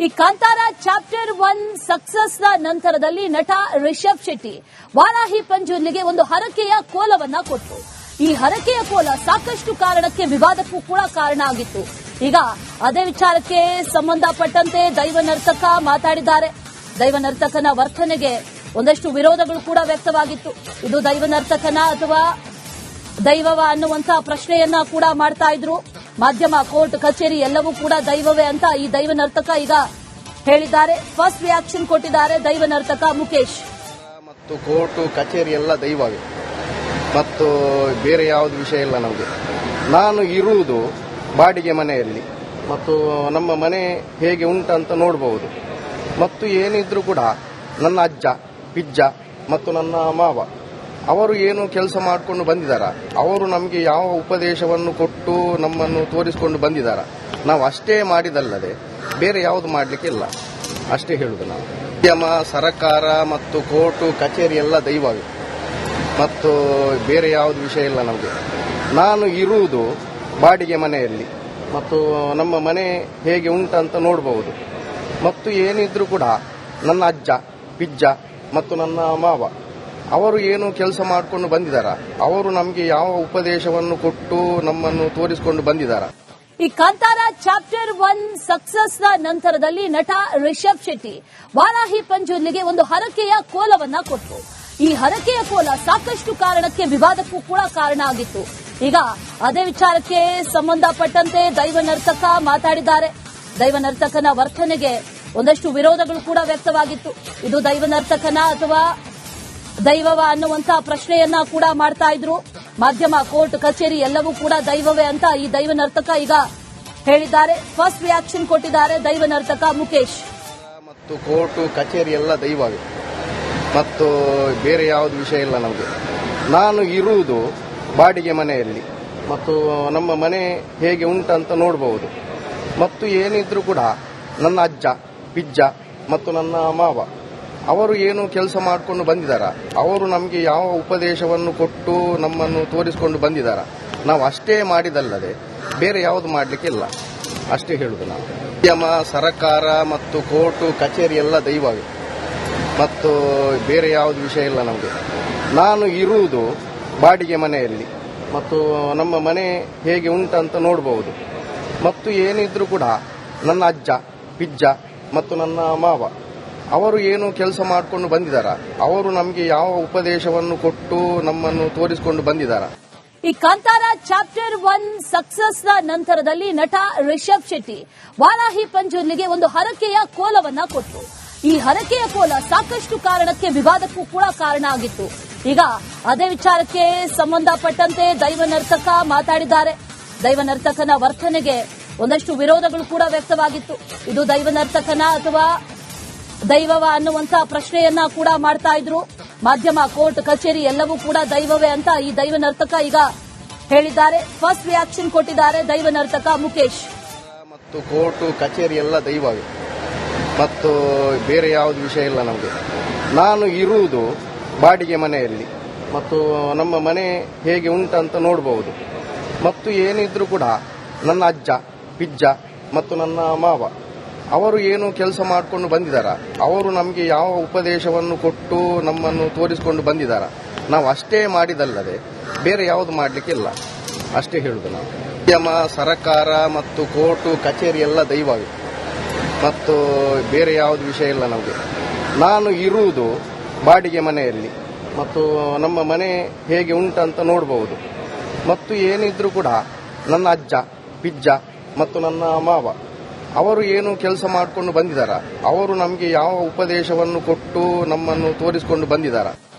ಈ Kantara chapter 1 success ನ ನಂತರದಲ್ಲಿ ನಟ ರಿಷಬ್ ಶೆಟ್ಟಿ ವಾರಾಹಿ ಪಂಜುರ್ಲಿಗೆ ಒಂದು ಹರಕೆಯ ಕೋಲವನ್ನ ಕೊಟ್ಟರು. ಈ ಹರಕೆಯ ಕೋಲ ಸಾಕಷ್ಟು ಕಾರಣಕ್ಕೆ ವಿವಾದಕ್ಕೂ ಕೂಡ ಕಾರಣ ಆಗಿತ್ತು. ಈಗ ಅದೇ ವಿಚಾರಕ್ಕೆ ಸಂಬಂಧಪಟ್ಟಂತೆ ದೈವ ನರ್ತಕ ಮಾತಾಡಿದ್ದಾರೆ. ದೈವ ನರ್ತಕನ ವರ್ತನೆಗೆ ಒಂದಷ್ಟು ವಿರೋಧಗಳು ಕೂಡ ವ್ಯಕ್ತವಾಗಿತ್ತು. ಇದು ದೈವ ನರ್ತಕನ ಅಥವಾ ದೈವವ ಅನ್ನುವಂತಹ ಪ್ರಶ್ನೆಯನ್ನ ಕೂಡ ಮಾಡ್ತಾ ಇದ್ರು. ಮಾಧ್ಯಮ, ಕೋರ್ಟ್, ಕಚೇರಿ ಎಲ್ಲವೂ ಕೂಡ ದೈವವೇ ಅಂತ ಈ ದೈವ ನರ್ತಕ ಈಗ ಹೇಳಿದ್ದಾರೆ. ಫಸ್ಟ್ ರಿಯಾಕ್ಷನ್ ಕೊಟ್ಟಿದ್ದಾರೆ ದೈವ ನರ್ತಕ ಮುಖೇಶ್. ಮತ್ತು ಕೋರ್ಟ್, ಕಚೇರಿ ಎಲ್ಲ ದೈವವೇ ಮತ್ತು ಬೇರೆ ಯಾವುದು ವಿಷಯ ಇಲ್ಲ. ನಮಗೆ ನಾನು ಇರುವುದು ಬಾಡಿಗೆ ಮನೆಯಲ್ಲಿ ಮತ್ತು ನಮ್ಮ ಮನೆ ಹೇಗೆ ಉಂಟಂತ ನೋಡಬಹುದು. ಮತ್ತು ಏನಿದ್ರು ಕೂಡ ನನ್ನ ಅಜ್ಜ, ಪಿಜ್ಜ ಮತ್ತು ನನ್ನ ಮಾವ ಅವರು ಏನು ಕೆಲಸ ಮಾಡಿಕೊಂಡು ಬಂದಿದ್ದಾರ, ಅವರು ನಮಗೆ ಯಾವ ಉಪದೇಶವನ್ನು ಕೊಟ್ಟು ನಮ್ಮನ್ನು ತೋರಿಸಿಕೊಂಡು ಬಂದಿದ್ದಾರ. ನಾವು ಅಷ್ಟೇ ಮಾಡಿದಲ್ಲದೆ ಬೇರೆ ಯಾವುದು ಮಾಡಲಿಕ್ಕೆ ಇಲ್ಲ, ಅಷ್ಟೇ ಹೇಳುದು. ನಾವು ಮಾಧ್ಯಮ, ಸರಕಾರ ಮತ್ತು ಕೋರ್ಟ್, ಕಚೇರಿ ಎಲ್ಲ ದೈವವೇ ಮತ್ತು ಬೇರೆ ಯಾವುದು ವಿಷಯ ಇಲ್ಲ. ನಮಗೆ ನಾನು ಇರುವುದು ಬಾಡಿಗೆ ಮನೆಯಲ್ಲಿ ಮತ್ತು ನಮ್ಮ ಮನೆ ಹೇಗೆ ಉಂಟಂತ ನೋಡಬಹುದು. ಮತ್ತು ಏನಿದ್ರು ಕೂಡ ನನ್ನ ಅಜ್ಜ, ಪಿಜ್ಜ ಮತ್ತು ನನ್ನ ಮಾವ ಅವರು ಏನು ಕೆಲಸ ಮಾಡಿಕೊಂಡು ಬಂದಿದ್ದಾರ, ಅವರು ನಮಗೆ ಯಾವ ಉಪದೇಶವನ್ನು ಕೊಟ್ಟು ನಮ್ಮನ್ನು ತೋರಿಸಿಕೊಂಡು ಬಂದಿದ್ದಾರ. ಈ ಕಾಂತಾರ ಚಾಪ್ಟರ್ 1 ಸಕ್ಸಸ್ ನ ನಂತರದಲ್ಲಿ ನಟ ರಿಷಬ್ ಶೆಟ್ಟಿ ವಾರಾಹಿ ಪಂಜುರ್ಲಿಗೆ ಒಂದು ಹರಕೆಯ ಕೋಲವನ್ನ ಕೊಟ್ಟರು. ಈ ಹರಕೆಯ ಕೋಲ ಸಾಕಷ್ಟು ಕಾರಣಕ್ಕೆ ವಿವಾದಕ್ಕೂ ಕೂಡ ಕಾರಣ ಆಗಿತ್ತು. ಈಗ ಅದೇ ವಿಚಾರಕ್ಕೆ ಸಂಬಂಧಪಟ್ಟಂತೆ ದೈವ ನರ್ತಕ ಮಾತಾಡಿದ್ದಾರೆ. ದೈವ ನರ್ತಕನ ವರ್ತನೆಗೆ ಒಂದಷ್ಟು ವಿರೋಧಗಳು ಕೂಡ ವ್ಯಕ್ತವಾಗಿತ್ತು. ಇದು ದೈವ ನರ್ತಕನ ಅಥವಾ ದೈವವ ಅನ್ನುವಂತಹ ಪ್ರಶ್ನೆಯನ್ನ ಕೂಡ ಮಾಡ್ತಾ ಇದ್ರು. ಮಾಧ್ಯಮ, ಕೋರ್ಟ್, ಕಚೇರಿ ಎಲ್ಲವೂ ಕೂಡ ದೈವವೇ ಅಂತ ಈ ದೈವ ನರ್ತಕ ಈಗ ಹೇಳಿದ್ದಾರೆ. ಫಸ್ಟ್ ರಿಯಾಕ್ಷನ್ ಕೊಟ್ಟಿದ್ದಾರೆ ದೈವ ನರ್ತಕ ಮುಖೇಶ್. ಮತ್ತು ಕೋರ್ಟ್, ಕಚೇರಿ ಎಲ್ಲ ದೈವವೇ ಮತ್ತು ಬೇರೆ ಯಾವುದು ವಿಷಯ ಇಲ್ಲ. ನಮಗೆ ನಾನು ಇರುವುದು ಬಾಡಿಗೆ ಮನೆಯಲ್ಲಿ ಮತ್ತು ನಮ್ಮ ಮನೆ ಹೇಗೆ ಉಂಟಂತ ನೋಡಬಹುದು. ಮತ್ತು ಏನಿದ್ರು ಕೂಡ ನನ್ನ ಅಜ್ಜ, ಪಿಜ್ಜ ಮತ್ತು ನನ್ನ ಮಾವ ಅವರು ಏನು ಕೆಲಸ ಮಾಡಿಕೊಂಡು ಬಂದಿದ್ದಾರ, ಅವರು ನಮಗೆ ಯಾವ ಉಪದೇಶವನ್ನು ಕೊಟ್ಟು ನಮ್ಮನ್ನು ತೋರಿಸಿಕೊಂಡು ಬಂದಿದ್ದಾರ. ನಾವು ಅಷ್ಟೇ ಮಾಡಿದಲ್ಲದೆ ಬೇರೆ ಯಾವುದು ಮಾಡಲಿಕ್ಕೆ ಇಲ್ಲ, ಅಷ್ಟೇ ಹೇಳುದು. ನಾವು ಮಾಧ್ಯಮ, ಸರಕಾರ ಮತ್ತು ಕೋರ್ಟ್, ಕಚೇರಿ ಎಲ್ಲ ದೈವವೇ ಮತ್ತು ಬೇರೆ ಯಾವುದು ವಿಷಯ ಇಲ್ಲ. ನಮಗೆ ನಾನು ಇರುವುದು ಬಾಡಿಗೆ ಮನೆಯಲ್ಲಿ ಮತ್ತು ನಮ್ಮ ಮನೆ ಹೇಗೆ ಉಂಟಂತ ನೋಡಬಹುದು. ಮತ್ತು ಏನಿದ್ರು ಕೂಡ ನನ್ನ ಅಜ್ಜ, ಪಿಜ್ಜ ಮತ್ತು ನನ್ನ ಮಾವ ಅವರು ಏನು ಕೆಲಸ ಮಾಡಿಕೊಂಡು ಬಂದಿದ್ದಾರ, ಅವರು ನಮಗೆ ಯಾವ ಉಪದೇಶವನ್ನು ಕೊಟ್ಟು ನಮ್ಮನ್ನು ತೋರಿಸಿಕೊಂಡು ಬಂದಿದ್ದಾರ. ಈ ಕಾಂತಾರ ಚಾಪ್ಟರ್ 1 ಸಕ್ಸಸ್ ನ ನಂತರದಲ್ಲಿ ನಟ ರಿಷಬ್ ಶೆಟ್ಟಿ ವಾರಾಹಿ ಪಂಜುರ್ಲಿಗೆ ಒಂದು ಹರಕೆಯ ಕೋಲವನ್ನ ಕೊಟ್ಟರು. ಈ ಹರಕೆಯ ಕೋಲ ಸಾಕಷ್ಟು ಕಾರಣಕ್ಕೆ ವಿವಾದಕ್ಕೂ ಕೂಡ ಕಾರಣ ಆಗಿತ್ತು. ಈಗ ಅದೇ ವಿಚಾರಕ್ಕೆ ಸಂಬಂಧಪಟ್ಟಂತೆ ದೈವ ನರ್ತಕ ಮಾತಾಡಿದ್ದಾರೆ. ದೈವ ನರ್ತಕನ ವರ್ತನೆಗೆ ಒಂದಷ್ಟು ವಿರೋಧಗಳು ಕೂಡ ವ್ಯಕ್ತವಾಗಿತ್ತು. ಇದು ದೈವ ನರ್ತಕನ ಅಥವಾ ದೈವವ ಅನ್ನುವಂತಹ ಪ್ರಶ್ನೆಯನ್ನ ಕೂಡ ಮಾಡ್ತಾ ಇದ್ರು. ಮಾಧ್ಯಮ, ಕೋರ್ಟ್, ಕಚೇರಿ ಎಲ್ಲವೂ ಕೂಡ ದೈವವೇ ಅಂತ ಈ ದೈವ ನರ್ತಕ ಈಗ ಹೇಳಿದ್ದಾರೆ. ಫಸ್ಟ್ ರಿಯಾಕ್ಷನ್ ಕೊಟ್ಟಿದ್ದಾರೆ ದೈವ ನರ್ತಕ ಮುಖೇಶ್. ಮತ್ತು ಕೋರ್ಟ್, ಕಚೇರಿ ಎಲ್ಲ ದೈವವೇ ಮತ್ತು ಬೇರೆ ಯಾವುದು ವಿಷಯ ಇಲ್ಲ. ನಮಗೆ ನಾನು ಇರುವುದು ಬಾಡಿಗೆ ಮನೆಯಲ್ಲಿ ಮತ್ತು ನಮ್ಮ ಮನೆ ಹೇಗೆ ಉಂಟಂತ ನೋಡಬಹುದು. ಮತ್ತು ಏನಿದ್ರು ಕೂಡ ನನ್ನ ಅಜ್ಜ, ಪಿಜ್ಜ ಮತ್ತು ನನ್ನ ಮಾವ ಅವರು ಏನು ಕೆಲಸ ಮಾಡಿಕೊಂಡು ಬಂದಿದ್ದಾರ, ಅವರು ನಮಗೆ ಯಾವ ಉಪದೇಶವನ್ನು ಕೊಟ್ಟು ನಮ್ಮನ್ನು ತೋರಿಸಿಕೊಂಡು ಬಂದಿದ್ದಾರ. ನಾವು ಅಷ್ಟೇ ಮಾಡಿದಲ್ಲದೆ ಬೇರೆ ಯಾವುದು ಮಾಡಲಿಕ್ಕೆ ಇಲ್ಲ, ಅಷ್ಟೇ ಹೇಳುದು. ನಾವು ಮಾಧ್ಯಮ, ಸರಕಾರ ಮತ್ತು ಕೋರ್ಟ್, ಕಚೇರಿ ಎಲ್ಲ ದೈವವೇ ಮತ್ತು ಬೇರೆ ಯಾವುದು ವಿಷಯ ಇಲ್ಲ. ನಮಗೆ ನಾನು ಇರುವುದು ಬಾಡಿಗೆ ಮನೆಯಲ್ಲಿ ಮತ್ತು ನಮ್ಮ ಮನೆ ಹೇಗೆ ಉಂಟಂತ ನೋಡಬಹುದು. ಮತ್ತು ಏನಿದ್ರು ಕೂಡ ನನ್ನ ಅಜ್ಜ, ಪಿಜ್ಜ ಮತ್ತು ನನ್ನ ಮಾವ ಅವರು ಏನು ಕೆಲಸ ಮಾಡಿಕೊಂಡು ಬಂದಿದ್ದಾರ, ಅವರು ನಮಗೆ ಯಾವ ಉಪದೇಶವನ್ನು ಕೊಟ್ಟು ನಮ್ಮನ್ನು ತೋರಿಸಿಕೊಂಡು ಬಂದಿದ್ದಾರ.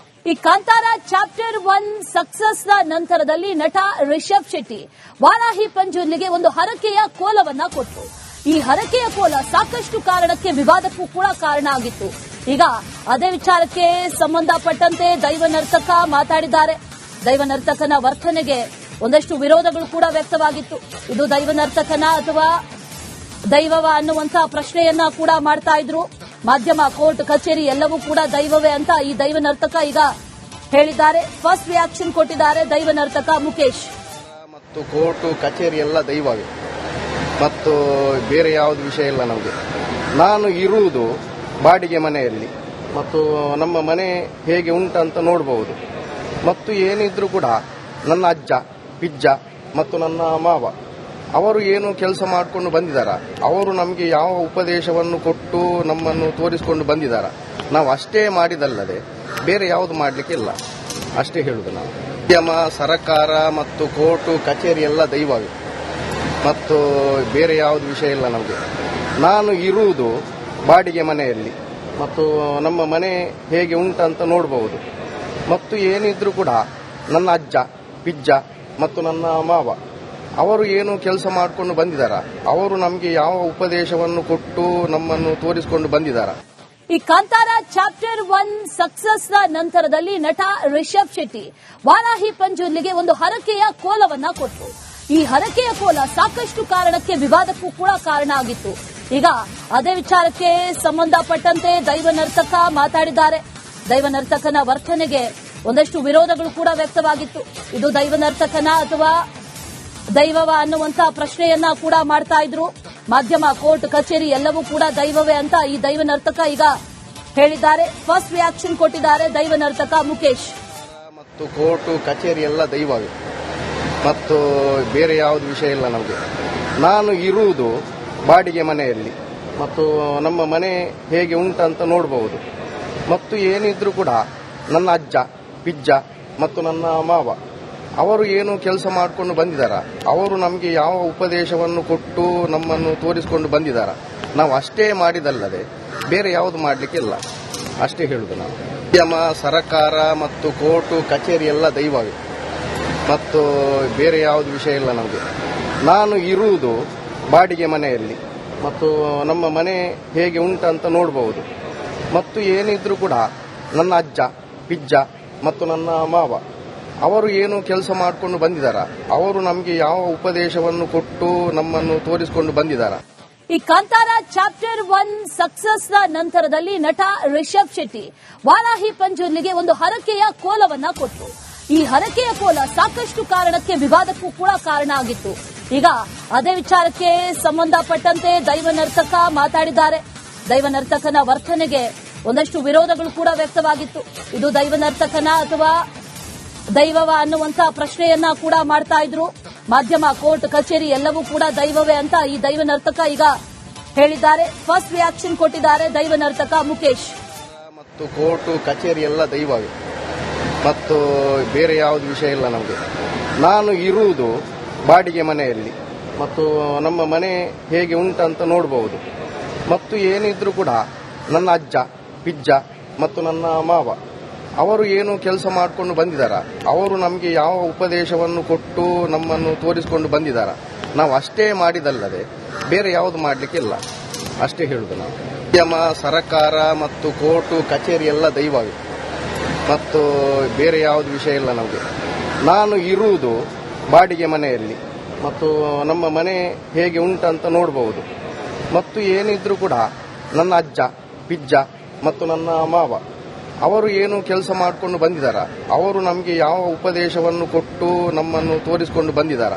ಈ ಕಾಂತಾರ ಚಾಪ್ಟರ್ 1 ಸಕ್ಸಸ್ ನ ನಂತರದಲ್ಲಿ ನಟ ರಿಷಬ್ ಶೆಟ್ಟಿ ವಾರಾಹಿ ಪಂಜುರ್ಲಿಗೆ ಒಂದು ಹರಕೆಯ ಕೋಲವನ್ನ ಕೊಟ್ಟರು. ಈ ಹರಕೆಯ ಕೋಲ ಸಾಕಷ್ಟು ಕಾರಣಕ್ಕೆ ವಿವಾದಕ್ಕೂ ಕೂಡ ಕಾರಣ ಆಗಿತ್ತು. ಈಗ ಅದೇ ವಿಚಾರಕ್ಕೆ ಸಂಬಂಧಪಟ್ಟಂತೆ ದೈವ ನರ್ತಕ ಮಾತಾಡಿದ್ದಾರೆ. ದೈವ ನರ್ತಕನ ವರ್ತನೆಗೆ ಒಂದಷ್ಟು ವಿರೋಧಗಳು ಕೂಡ ವ್ಯಕ್ತವಾಗಿತ್ತು. ಇದು ದೈವ ನರ್ತಕನ ಅಥವಾ ದೈವವ ಅನ್ನುವಂತಹ ಪ್ರಶ್ನೆಯನ್ನ ಕೂಡ ಮಾಡ್ತಾ ಇದ್ರು. ಮಾಧ್ಯಮ, ಕೋರ್ಟ್, ಕಚೇರಿ ಎಲ್ಲವೂ ಕೂಡ ದೈವವೇ ಅಂತ ಈ ದೈವ ನರ್ತಕ ಈಗ ಹೇಳಿದ್ದಾರೆ. ಫಸ್ಟ್ ರಿಯಾಕ್ಷನ್ ಕೊಟ್ಟಿದ್ದಾರೆ ದೈವ ನರ್ತಕ ಮುಖೇಶ್. ಮತ್ತು ಕೋರ್ಟ್, ಕಚೇರಿ ಎಲ್ಲ ದೈವವೇ ಮತ್ತು ಬೇರೆ ಯಾವುದು ವಿಷಯ ಇಲ್ಲ ನಮಗೆ. ನಾನು ಇರುವುದು ಬಾಡಿಗೆ ಮನೆಯಲ್ಲಿ ಮತ್ತು ನಮ್ಮ ಮನೆ ಹೇಗೆ ಉಂಟಂತ ನೋಡಬಹುದು. ಮತ್ತು ಏನಿದ್ರು ಕೂಡ ನನ್ನ ಅಜ್ಜ, ಪಿಜ್ಜ ಮತ್ತು ನನ್ನ ಮಾವ ಅವರು ಏನು ಕೆಲಸ ಮಾಡಿಕೊಂಡು ಬಂದಿದ್ದಾರ, ಅವರು ನಮಗೆ ಯಾವ ಉಪದೇಶವನ್ನು ಕೊಟ್ಟು ನಮ್ಮನ್ನು ತೋರಿಸಿಕೊಂಡು ಬಂದಿದ್ದಾರ. ನಾವು ಅಷ್ಟೇ ಮಾಡಿದಲ್ಲದೆ ಬೇರೆ ಯಾವುದು ಮಾಡಲಿಕ್ಕೆ ಇಲ್ಲ, ಅಷ್ಟೇ ಹೇಳುದು ನಾವು. ಉದ್ಯಮ, ಸರಕಾರ ಮತ್ತು ಕೋರ್ಟು ಕಚೇರಿ ಎಲ್ಲ ದೈವವೇ, ಮತ್ತು ಬೇರೆ ಯಾವುದು ವಿಷಯ ಇಲ್ಲ ನಮಗೆ. ನಾನು ಇರುವುದು ಬಾಡಿಗೆ ಮನೆಯಲ್ಲಿ ಮತ್ತು ನಮ್ಮ ಮನೆ ಹೇಗೆ ಉಂಟಂತ ನೋಡಬಹುದು. ಮತ್ತು ಏನಿದ್ರು ಕೂಡ ನನ್ನ ಅಜ್ಜ, ಪಿಜ್ಜ ಮತ್ತು ನನ್ನ ಮಾವ ಅವರು ಏನು ಕೆಲಸ ಮಾಡಿಕೊಂಡು ಬಂದಿದ್ದಾರ, ಅವರು ನಮಗೆ ಯಾವ ಉಪದೇಶವನ್ನು ಕೊಟ್ಟು ನಮ್ಮನ್ನು ತೋರಿಸಿಕೊಂಡು ಬಂದಿದ್ದಾರ. ಈ ಕಾಂತಾರ ಚಾಪ್ಟರ್ 1 ಸಕ್ಸಸ್ ನ ನಂತರದಲ್ಲಿ ನಟ ರಿಷಬ್ ಶೆಟ್ಟಿ ವಾರಾಹಿ ಪಂಜುರ್ಲಿಗೆ ಒಂದು ಹರಕೆಯ ಕೋಲವನ್ನ ಕೊಟ್ಟರು. ಈ ಹರಕೆಯ ಕೋಲ ಸಾಕಷ್ಟು ಕಾರಣಕ್ಕೆ ವಿವಾದಕ್ಕೂ ಕೂಡ ಕಾರಣ ಆಗಿತ್ತು. ಈಗ ಅದೇ ವಿಚಾರಕ್ಕೆ ಸಂಬಂಧಪಟ್ಟಂತೆ ದೈವ ನರ್ತಕ ಮಾತಾಡಿದ್ದಾರೆ. ದೈವ ನರ್ತಕನ ವರ್ತನೆಗೆ ಒಂದಷ್ಟು ವಿರೋಧಗಳು ಕೂಡ ವ್ಯಕ್ತವಾಗಿತ್ತು. ಇದು ದೈವ ನರ್ತಕನ ಅಥವಾ ದೈವವ ಅನ್ನುವಂತ ಪ್ರಶ್ನೆಯನ್ನ ಕೂಡ ಮಾಡ್ತಾ ಇದ್ರು. ಮಾಧ್ಯಮ, ಕೋರ್ಟ್, ಕಚೇರಿ ಎಲ್ಲವೂ ಕೂಡ ದೈವವೇ ಅಂತ ಈ ದೈವ ನರ್ತಕ ಈಗ ಹೇಳಿದ್ದಾರೆ. ಫಸ್ಟ್ ರಿಯಾಕ್ಷನ್ ಕೊಟ್ಟಿದ್ದಾರೆ ದೈವ ನರ್ತಕ ಮುಖೇಶ್. ಮತ್ತು ಕೋರ್ಟು ಕಚೇರಿ ಎಲ್ಲ ದೈವವೇ, ಮತ್ತು ಬೇರೆ ಯಾವುದು ವಿಷಯ ಇಲ್ಲ ನಮಗೆ. ನಾನು ಇರುವುದು ಬಾಡಿಗೆ ಮನೆಯಲ್ಲಿ ಮತ್ತು ನಮ್ಮ ಮನೆ ಹೇಗೆ ಉಂಟಂತ ನೋಡಬಹುದು. ಮತ್ತು ಏನಿದ್ರು ಕೂಡ ನನ್ನ ಅಜ್ಜ, ಪಿಜ್ಜ ಮತ್ತು ನನ್ನ ಮಾವ ಅವರು ಏನು ಕೆಲಸ ಮಾಡಿಕೊಂಡು ಬಂದಿದ್ದಾರ, ಅವರು ನಮಗೆ ಯಾವ ಉಪದೇಶವನ್ನು ಕೊಟ್ಟು ನಮ್ಮನ್ನು ತೋರಿಸಿಕೊಂಡು ಬಂದಿದ್ದಾರ. ನಾವು ಅಷ್ಟೇ ಮಾಡಿದಲ್ಲದೆ ಬೇರೆ ಯಾವುದು ಮಾಡಲಿಕ್ಕೆ ಇಲ್ಲ, ಅಷ್ಟೇ ಹೇಳುದು ನಾವು. ಉದ್ಯಮ, ಸರಕಾರ ಮತ್ತು ಕೋರ್ಟು ಕಚೇರಿ ಎಲ್ಲ ದೈವವೇ, ಮತ್ತು ಬೇರೆ ಯಾವುದು ವಿಷಯ ಇಲ್ಲ ನಮಗೆ. ನಾನು ಇರುವುದು ಬಾಡಿಗೆ ಮನೆಯಲ್ಲಿ ಮತ್ತು ನಮ್ಮ ಮನೆ ಹೇಗೆ ಉಂಟಂತ ನೋಡಬಹುದು. ಮತ್ತು ಏನಿದ್ರು ಕೂಡ ನನ್ನ ಅಜ್ಜ, ಪಿಜ್ಜ ಮತ್ತು ನನ್ನ ಮಾವ ಅವರು ಏನು ಕೆಲಸ ಮಾಡಿಕೊಂಡು ಬಂದಿದ್ದಾರ, ಅವರು ನಮಗೆ ಯಾವ ಉಪದೇಶವನ್ನು ಕೊಟ್ಟು ನಮ್ಮನ್ನು ತೋರಿಸಿಕೊಂಡು ಬಂದಿದ್ದಾರ. ಈ ಕಾಂತಾರ ಚಾಪ್ಟರ್ 1 ಸಕ್ಸಸ್ ನ ನಂತರದಲ್ಲಿ ನಟ ರಿಷಬ್ ಶೆಟ್ಟಿ ವಾರಾಹಿ ಪಂಜುರ್ಲಿಗೆ ಒಂದು ಹರಕೆಯ ಕೋಲವನ್ನ ಕೊಟ್ಟರು. ಈ ಹರಕೆಯ ಕೋಲ ಸಾಕಷ್ಟು ಕಾರಣಕ್ಕೆ ವಿವಾದಕ್ಕೂ ಕೂಡ ಕಾರಣ ಆಗಿತ್ತು. ಈಗ ಅದೇ ವಿಚಾರಕ್ಕೆ ಸಂಬಂಧಪಟ್ಟಂತೆ ದೈವ ನರ್ತಕ ಮಾತಾಡಿದ್ದಾರೆ. ದೈವ ನರ್ತಕನ ವರ್ತನೆಗೆ ಒಂದಷ್ಟು ವಿರೋಧಗಳು ಕೂಡ ವ್ಯಕ್ತವಾಗಿತ್ತು. ಇದು ದೈವ ನರ್ತಕನ ಅಥವಾ ದೈವವ ಅನ್ನುವಂತ ಪ್ರಶ್ನೆಯನ್ನ ಕೂಡ ಮಾಡ್ತಾ ಇದ್ರು. ಮಾಧ್ಯಮ, ಕೋರ್ಟ್, ಕಚೇರಿ ಎಲ್ಲವೂ ಕೂಡ ದೈವವೇ ಅಂತ ಈ ದೈವ ನರ್ತಕ ಈಗ ಹೇಳಿದ್ದಾರೆ. ಫಸ್ಟ್ ರಿಯಾಕ್ಷನ್ ಕೊಟ್ಟಿದ್ದಾರೆ ದೈವ ನರ್ತಕ ಮುಖೇಶ್. ಮತ್ತು ಕೋರ್ಟು ಕಚೇರಿ ಎಲ್ಲ ದೈವವೇ, ಮತ್ತು ಬೇರೆ ಯಾವುದು ವಿಷಯ ಇಲ್ಲ ನಮಗೆ. ನಾನು ಇರುವುದು ಬಾಡಿಗೆ ಮನೆಯಲ್ಲಿ ಮತ್ತು ನಮ್ಮ ಮನೆ ಹೇಗೆ ಉಂಟಂತ ನೋಡಬಹುದು. ಮತ್ತು ಏನಿದ್ರು ಕೂಡ ನನ್ನ ಅಜ್ಜ, ಪಿಜ್ಜ ಮತ್ತು ನನ್ನ ಮಾವ ಅವರು ಏನು ಕೆಲಸ ಮಾಡಿಕೊಂಡು ಬಂದಿದ್ದಾರ, ಅವರು ನಮಗೆ ಯಾವ ಉಪದೇಶವನ್ನು ಕೊಟ್ಟು ನಮ್ಮನ್ನು ತೋರಿಸಿಕೊಂಡು ಬಂದಿದ್ದಾರ. ನಾವು ಅಷ್ಟೇ ಮಾಡಿದಲ್ಲದೆ ಬೇರೆ ಯಾವುದು ಮಾಡಲಿಕ್ಕೆ ಇಲ್ಲ, ಅಷ್ಟೇ ಹೇಳುದು ನಾವು. ಉದ್ಯಮ, ಸರಕಾರ ಮತ್ತು ಕೋರ್ಟು ಕಚೇರಿ ಎಲ್ಲ ದೈವವೇ, ಮತ್ತು ಬೇರೆ ಯಾವುದು ವಿಷಯ ಇಲ್ಲ ನಮಗೆ. ನಾನು ಇರುವುದು ಬಾಡಿಗೆ ಮನೆಯಲ್ಲಿ ಮತ್ತು ನಮ್ಮ ಮನೆ ಹೇಗೆ ಉಂಟಂತ ನೋಡಬಹುದು. ಮತ್ತು ಏನಿದ್ರು ಕೂಡ ನನ್ನ ಅಜ್ಜ, ಪಿಜ್ಜ ಮತ್ತು ನನ್ನ ಮಾವ ಅವರು ಏನು ಕೆಲಸ ಮಾಡಿಕೊಂಡು ಬಂದಿದ್ದಾರ, ಅವರು ನಮಗೆ ಯಾವ ಉಪದೇಶವನ್ನು ಕೊಟ್ಟು ನಮ್ಮನ್ನು ತೋರಿಸಿಕೊಂಡು ಬಂದಿದ್ದಾರ.